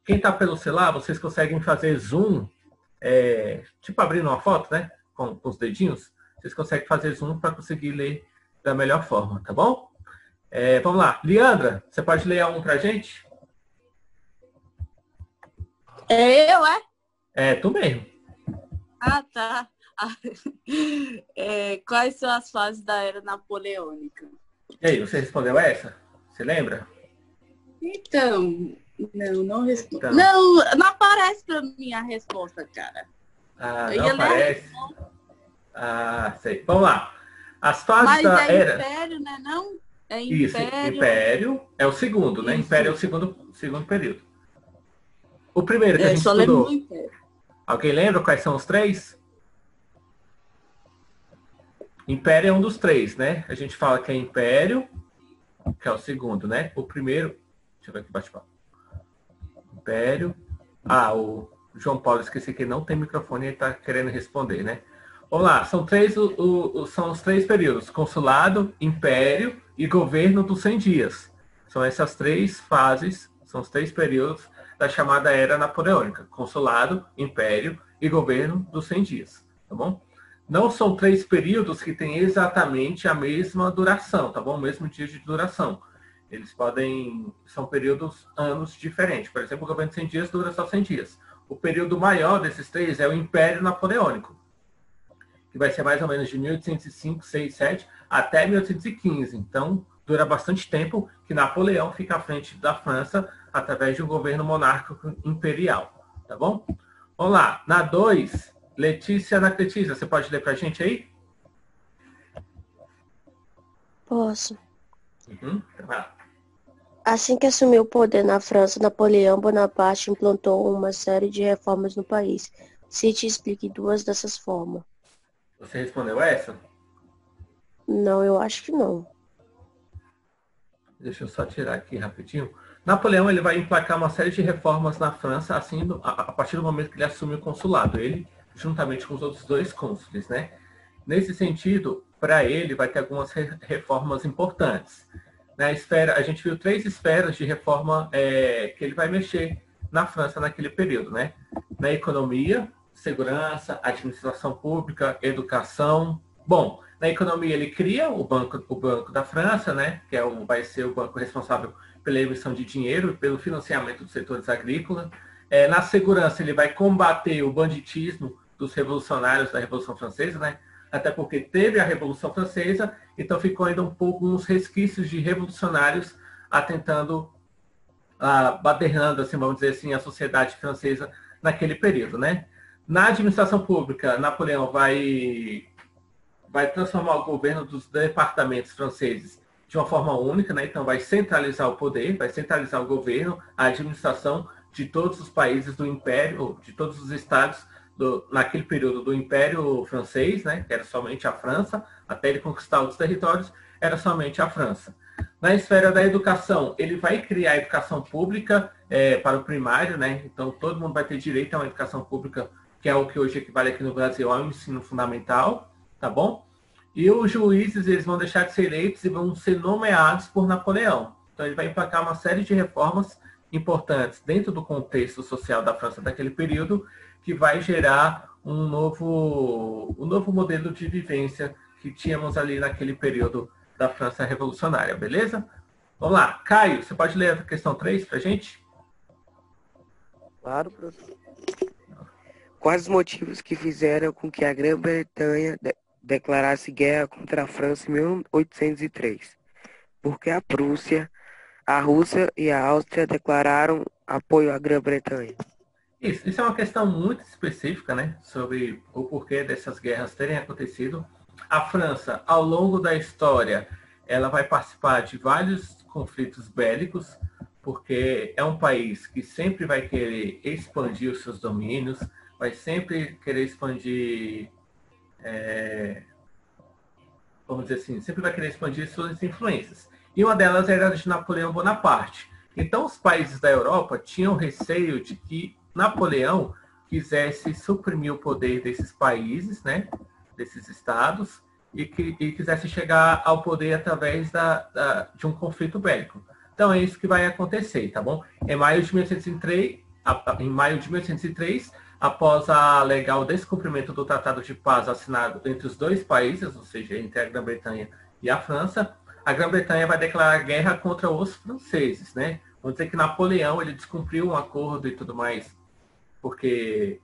Quem está pelo celular, vocês conseguem fazer zoom, tipo abrindo uma foto, né? Com os dedinhos. Vocês conseguem fazer zoom para conseguir ler da melhor forma, tá bom? Vamos lá. Leandra, você pode ler um para a gente? É eu, é? Tu mesmo. Ah, tá. Quais são as fases da Era Napoleônica? E aí, você respondeu essa? Você lembra? Então, não respondo. Então, Não aparece pra mim a resposta, cara. Eu não ia ler a aparece? resposta. Sei. Vamos lá. As fases Mas da é era... império, né? Não? É Isso, império. Império é o segundo, né? Império é o Isso. segundo período. O primeiro que a gente Só lembro do estudou. império. Alguém lembra quais são os três? Império é um dos três, né? A gente fala que é Império, que é o segundo, né? O primeiro... Deixa eu ver aqui, bate-papo. Império... o João Paulo, esqueci que ele não tem microfone e ele está querendo responder, né? Vamos lá, são os três períodos: consulado, império e governo dos 100 dias. São essas três fases, são os três períodos da chamada Era Napoleônica: consulado, império e governo dos 100 dias, tá bom? Não são três períodos que têm exatamente a mesma duração, tá bom? O mesmo dia de duração. Eles são períodos, anos diferentes. Por exemplo, o governo de 100 dias dura só 100 dias. O período maior desses três é o Império Napoleônico, que vai ser mais ou menos de 1805, 6, 7 até 1815. Então, dura bastante tempo que Napoleão fica à frente da França através de um governo monárquico imperial. Tá bom? Vamos lá. Na 2, Letícia Anacletícia, você pode ler para a gente aí? Posso. Tá. Assim que assumiu o poder na França, Napoleão Bonaparte implantou uma série de reformas no país. Cite e explique duas dessas formas. Você respondeu essa? Não, eu acho que não. Deixa eu só tirar aqui rapidinho. Napoleão ele vai emplacar uma série de reformas na França assim, a partir do momento que ele assume o consulado. Ele, juntamente com os outros dois cônsules, né? Nesse sentido, para ele, vai ter algumas reformas importantes. Na esfera, a gente viu três esferas de reforma que ele vai mexer na França naquele período, né? Na economia, segurança, administração pública, educação. Bom, na economia ele cria o Banco da França, né? Que vai ser o banco responsável pela emissão de dinheiro e pelo financiamento dos setores agrícolas. Na segurança ele vai combater o banditismo dos revolucionários da Revolução Francesa, né? Até porque teve a Revolução Francesa, então ficou ainda um pouco uns resquícios de revolucionários atentando, badernando, assim, vamos dizer assim, a sociedade francesa naquele período, né? Na administração pública, Napoleão vai transformar o governo dos departamentos franceses de uma forma única, né? Então vai centralizar o poder, vai centralizar o governo, a administração de todos os países do Império, de todos os estados naquele período do Império Francês, né? Que era somente a França, até ele conquistar outros territórios, era somente a França. Na esfera da educação, ele vai criar a educação pública para o primário, né? Então todo mundo vai ter direito a uma educação pública, que é o que hoje equivale aqui no Brasil ao ensino fundamental, tá bom? E os juízes eles vão deixar de ser eleitos e vão ser nomeados por Napoleão. Então ele vai emplacar uma série de reformas importantes dentro do contexto social da França daquele período, que vai gerar um novo modelo de vivência que tínhamos ali naquele período da França revolucionária, beleza? Vamos lá. Caio, você pode ler a questão 3 para a gente? Claro, professor. Quais os motivos que fizeram com que a Grã-Bretanha declarasse guerra contra a França em 1803? Porque a Prússia, a Rússia e a Áustria declararam apoio à Grã-Bretanha. Isso é uma questão muito específica, né? Sobre o porquê dessas guerras terem acontecido. A França, ao longo da história, ela vai participar de vários conflitos bélicos, porque é um país que sempre vai querer expandir os seus domínios, vai sempre querer expandir, vamos dizer assim, sempre vai querer expandir suas influências. E uma delas era de Napoleão Bonaparte. Então, os países da Europa tinham receio de que Napoleão quisesse suprimir o poder desses países, né, desses estados, e quisesse chegar ao poder através de um conflito bélico. Então é isso que vai acontecer, tá bom? Em maio de 1803, em maio de 1803, após a legal descumprimento do Tratado de Paz assinado entre os dois países, ou seja, entre a Grã-Bretanha e a França, a Grã-Bretanha vai declarar guerra contra os franceses, né? Vamos dizer que Napoleão ele descumpriu um acordo e tudo mais, porque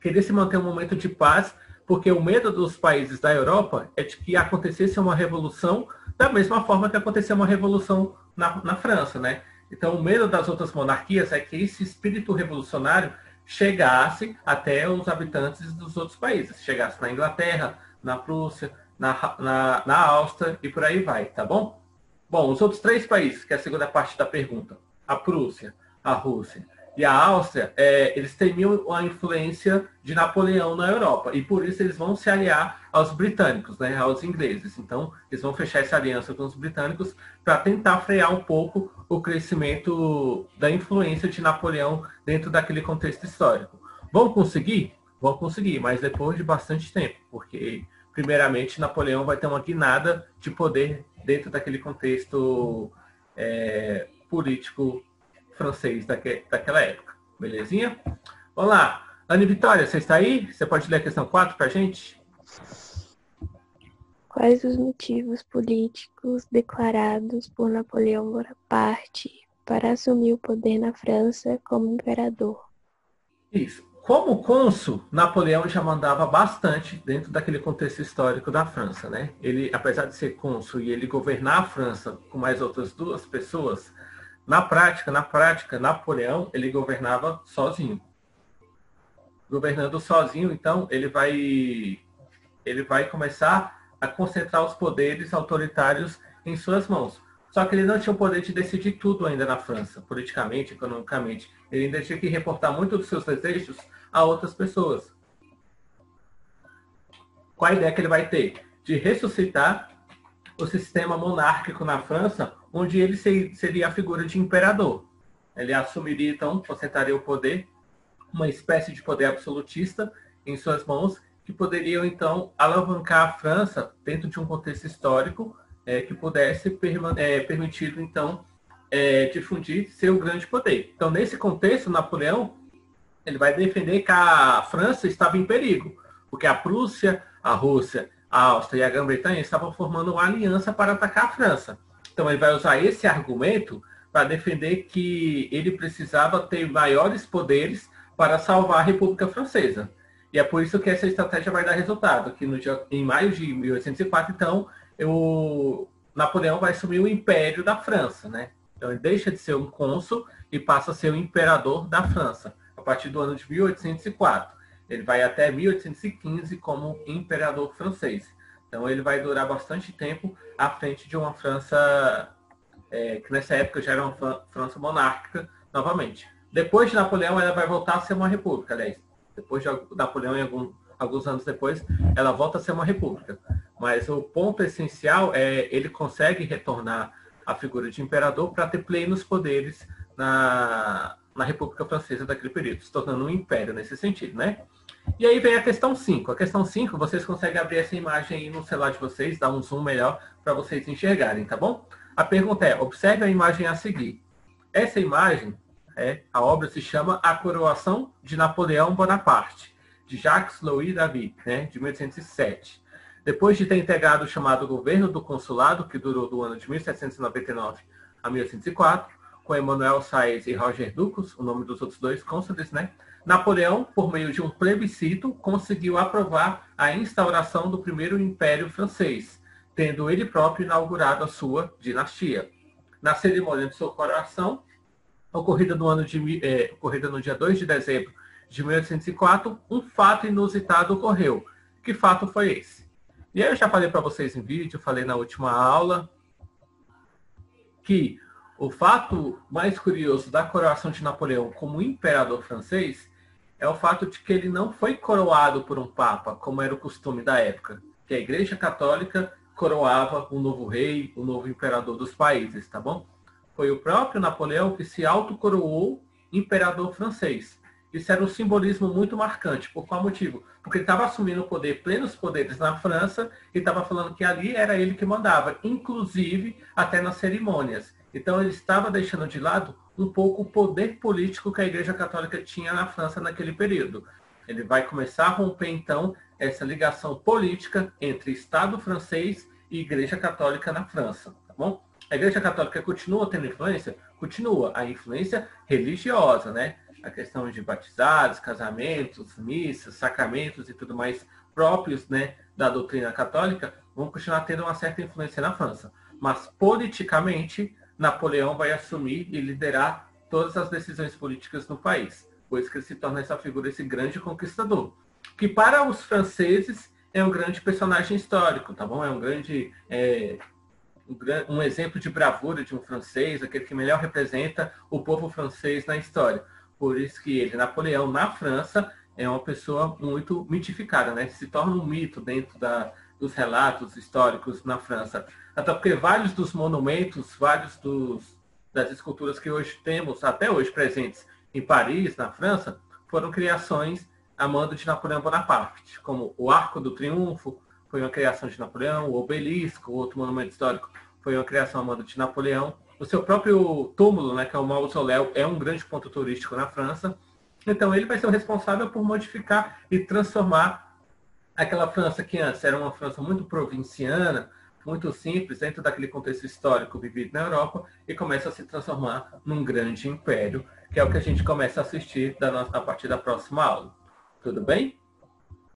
queria se manter um momento de paz, porque o medo dos países da Europa é de que acontecesse uma revolução da mesma forma que aconteceu uma revolução na França, né? Então, o medo das outras monarquias é que esse espírito revolucionário chegasse até os habitantes dos outros países, chegasse na Inglaterra, na Prússia, na Áustria e por aí vai, tá bom? Bom, os outros 3 países, que é a segunda parte da pergunta, a Prússia, a Rússia e a Áustria, eles temiam a influência de Napoleão na Europa e por isso eles vão se aliar aos britânicos, né, aos ingleses. Então, eles vão fechar essa aliança com os britânicos para tentar frear um pouco o crescimento da influência de Napoleão dentro daquele contexto histórico. Vão conseguir? Vão conseguir, mas depois de bastante tempo, porque, primeiramente, Napoleão vai ter uma guinada de poder dentro daquele contexto político francês daquela época. Belezinha? Vamos lá. Ana Vitória, você está aí? Você pode ler a questão 4 para a gente? Quais os motivos políticos declarados por Napoleão Bonaparte para assumir o poder na França como imperador? Isso. Como cônsul, Napoleão já mandava bastante dentro daquele contexto histórico da França, né? Ele, apesar de ser cônsul e ele governar a França com mais outras 2 pessoas, na prática, Napoleão, ele governava sozinho. Governando sozinho, então, ele vai começar a concentrar os poderes autoritários em suas mãos. Só que ele não tinha o poder de decidir tudo ainda na França, politicamente, economicamente. Ele ainda tinha que reportar muito dos seus desejos a outras pessoas. Qual a ideia que ele vai ter? De ressuscitar o sistema monárquico na França, onde ele seria a figura de imperador. Ele assumiria, então, concentraria o poder, uma espécie de poder absolutista em suas mãos, que poderiam, então, alavancar a França dentro de um contexto histórico que pudesse permitir, então, difundir seu grande poder. Então, nesse contexto, Napoleão ele vai defender que a França estava em perigo, porque a Prússia, a Rússia, a Áustria e a Grã-Bretanha estavam formando uma aliança para atacar a França. Então, ele vai usar esse argumento para defender que ele precisava ter maiores poderes para salvar a República Francesa. E é por isso que essa estratégia vai dar resultado, que em maio de 1804, então, Napoleão vai assumir o Império da França, né? Então, ele deixa de ser um cônsul e passa a ser o imperador da França, a partir do ano de 1804. Ele vai até 1815 como imperador francês. Então, ele vai durar bastante tempo à frente de uma França que nessa época já era uma França monárquica novamente. Depois de Napoleão, ela vai voltar a ser uma república, aliás. Depois de Napoleão, alguns anos depois, ela volta a ser uma república. Mas o ponto essencial é ele consegue retornar a figura de imperador para ter plenos poderes na República Francesa daquele período, se tornando um império nesse sentido, né? E aí vem a questão 5. A questão 5, vocês conseguem abrir essa imagem aí no celular de vocês, dar um zoom melhor para vocês enxergarem, tá bom? A pergunta é, observe a imagem a seguir. Essa imagem, a obra se chama A Coroação de Napoleão Bonaparte, de Jacques-Louis David, né, de 1807. Depois de ter integrado o chamado Governo do Consulado, que durou do ano de 1799 a 1804, com Emmanuel Sáez e Roger Ducos, o nome dos outros 2 cônsules, né? Napoleão, por meio de um plebiscito, conseguiu aprovar a instauração do primeiro Império Francês, tendo ele próprio inaugurado a sua dinastia. Na cerimônia de sua coroação, ocorrida no dia 2 de dezembro de 1804, um fato inusitado ocorreu. Que fato foi esse? E aí eu já falei para vocês em vídeo, falei na última aula, que o fato mais curioso da coroação de Napoleão como imperador francês é o fato de que ele não foi coroado por um papa, como era o costume da época, que a Igreja Católica coroava o novo rei, o novo imperador dos países, tá bom? Foi o próprio Napoleão que se autocoroou imperador francês. Isso era um simbolismo muito marcante. Por qual motivo? Porque ele estava assumindo o poder, plenos poderes na França, e estava falando que ali era ele que mandava, inclusive até nas cerimônias. Então ele estava deixando de lado um pouco o poder político que a Igreja Católica tinha na França naquele período. Ele vai começar a romper, então, essa ligação política entre Estado francês e Igreja Católica na França, tá bom? A Igreja Católica continua tendo influência? Continua. A influência religiosa, né? A questão de batizados, casamentos, missas, sacramentos e tudo mais próprios, né, da doutrina católica, vão continuar tendo uma certa influência na França. Mas, politicamente, Napoleão vai assumir e liderar todas as decisões políticas no país, pois que ele se torna essa figura, esse grande conquistador, que para os franceses é um grande personagem histórico, tá bom? É um grande... um exemplo de bravura de um francês, aquele que melhor representa o povo francês na história. Por isso que ele, Napoleão, na França, é uma pessoa muito mitificada, né? Se torna um mito dentro dos relatos históricos na França. Até porque vários dos monumentos, das esculturas que hoje temos, até hoje presentes em Paris, na França, foram criações a mando de Napoleão Bonaparte, como o Arco do Triunfo, foi uma criação de Napoleão, o Obelisco, outro monumento histórico, foi uma criação a mando de Napoleão. O seu próprio túmulo, né, que é o mausoléu, é um grande ponto turístico na França. Então ele vai ser o responsável por modificar e transformar aquela França que antes era uma França muito provinciana, muito simples, dentro daquele contexto histórico vivido na Europa, e começa a se transformar num grande império, que é o que a gente começa a assistir a partir da próxima aula. Tudo bem?